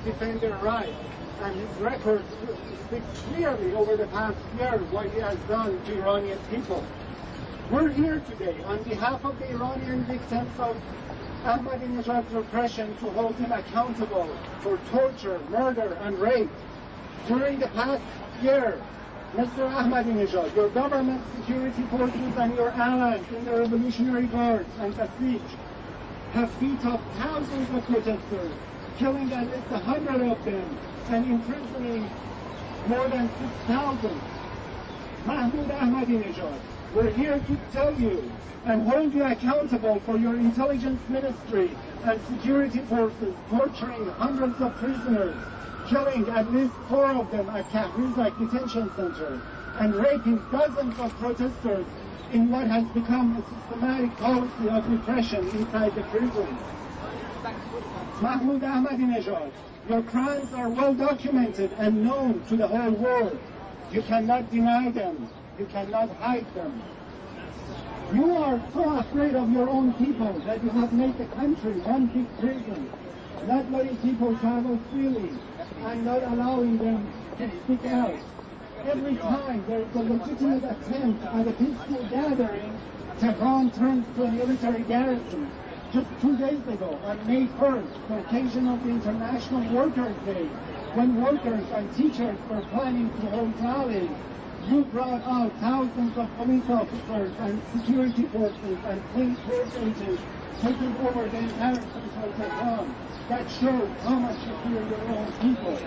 defend their rights. And his record speaks clearly over the past year what he has done to Iranian people. We're here today on behalf of the Iranian victims of Ahmadinejad's repression to hold him accountable for torture, murder, and rape. During the past year, Mr. Ahmadinejad, your government security forces and your allies in the Revolutionary Guards and Basij have beat up thousands of protesters, killing at least 100 of them and imprisoning more than 6,000. Mahmoud Ahmadinejad, we're here to tell you and hold you accountable for your intelligence ministry and security forces torturing hundreds of prisoners, killing at least 4 of them at Kahrizak detention center, and raping dozens of protesters in what has become a systematic policy of repression inside the prisons. Mahmoud Ahmadinejad, your crimes are well documented and known to the whole world. You cannot deny them. You cannot hide them. You are so afraid of your own people that you have made the country one big prison, not letting people travel freely and not allowing them to speak out. Every time there is a legitimate attempt at a peaceful gathering, Tehran turns to a military garrison. Just 2 days ago, on May 1st, the occasion of the International Workers' Day, when workers and teachers were planning to hold rallies, you brought out thousands of police officers and security forces and clean force agents taking over the entire city of Tehran. That shows how much you fear your own people.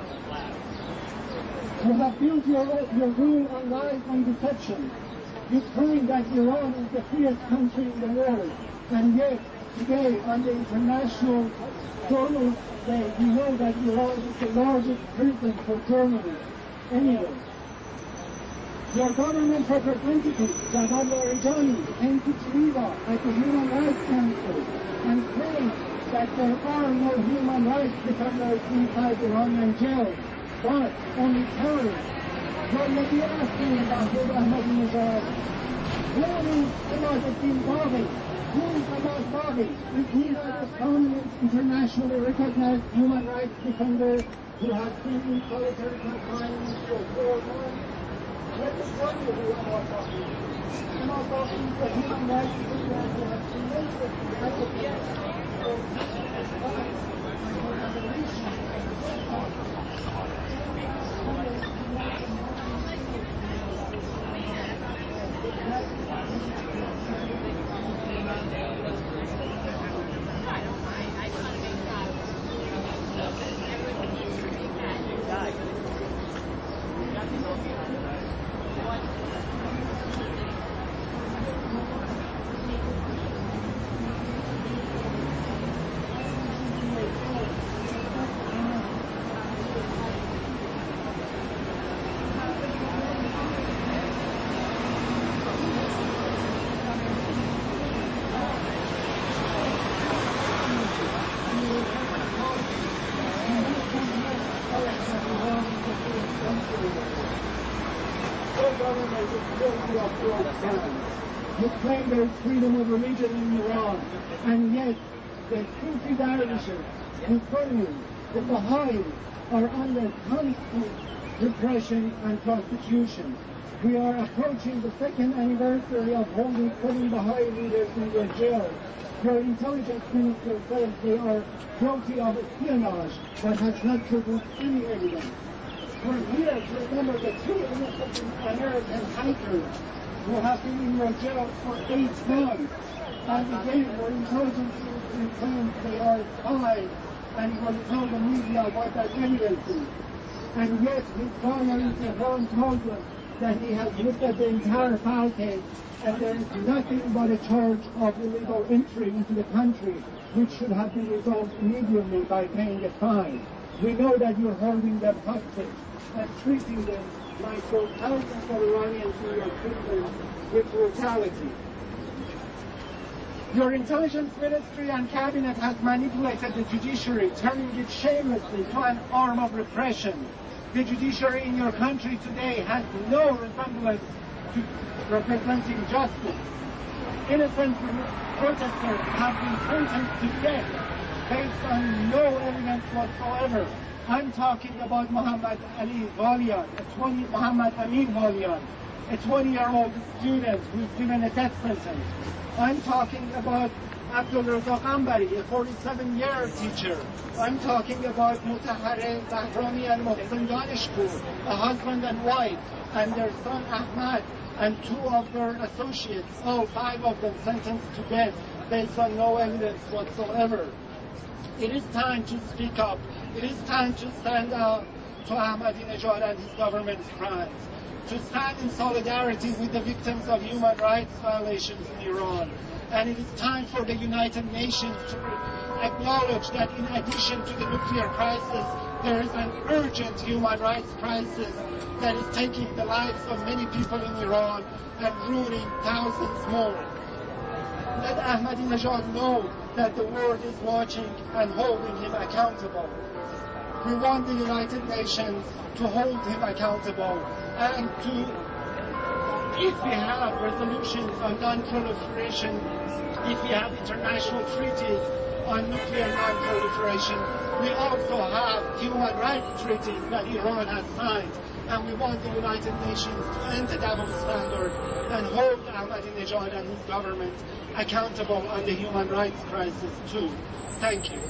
You have built your rule on lies and deception. You claim that Iran is the freest country in the world, and yet today on the International Journalist Day, we know that Iran is the largest prison for journalists anywhere. Your government representative, Javad Larijani, came to Geneva at the Human Rights Council and claimed that there are no human rights defenders inside Iranian jails, but only terrorists. What would you ask me about Ahmadinejad? Who is Ahmadinejad Baghi? Who is Ahmad Baghi? Is he not a prominent internationally recognized human rights defender who has been in solitary confinement for 4 months? Let me tell you who Ahmad Baghi is. Ahmad Baghi is a human rights defender who has relentlessly advocated for indigenous rights and for liberation and You claim there is freedom of religion in Iran, and yet the Sufi dervishes, the Sunnis, the Baha'is are under constant repression and prosecution. We are approaching the 2nd anniversary of holding 7 Baha'i leaders in their jails. Your intelligence minister says they are guilty of espionage, but has not produced any evidence. We're here to remember the 2 innocent American hikers who have been in your jail for 8 months. And again, your intelligence ministry claims they are spies and will tell the media what that evidence is. And yet, his lawyer in Tehran told us that he has looked at the entire file case and there is nothing but a charge of illegal entry into the country, which should have been resolved immediately by paying a fine. We know that you're holding them hostage and treating them like those thousands of Iranians in your prisons with brutality. Your intelligence ministry and cabinet has manipulated the judiciary, turning it shamelessly to an arm of repression. The judiciary in your country today has no resemblance to representing justice. Innocent protesters have been sentenced to death based on no evidence whatsoever. I'm talking about Muhammad Ali Ghalian, Muhammad Amin Ghalian, a 20-year-old student who's given a death sentence. I'm talking about Abdul Razak Ambari, a 47-year teacher. I'm talking about Mutahare Bahrami and Mohsen Danishpur, a husband and wife, and their son Ahmad, and 2 of their associates, all 5 of them sentenced to death based on no evidence whatsoever. It is time to speak up. It is time to stand up to Ahmadinejad and his government's crimes, to stand in solidarity with the victims of human rights violations in Iran. And it is time for the United Nations to acknowledge that in addition to the nuclear crisis, there is an urgent human rights crisis that is taking the lives of many people in Iran and ruining thousands more. Let Ahmadinejad know that the world is watching and holding him accountable. We want the United Nations to hold him accountable and to, if we have resolutions on non-proliferation, if we have international treaties on nuclear non-proliferation, we also have human rights treaties that Iran has signed, and we want the United Nations to end the double standard and hold Ahmadinejad and his government accountable on the human rights crisis too. Thank you.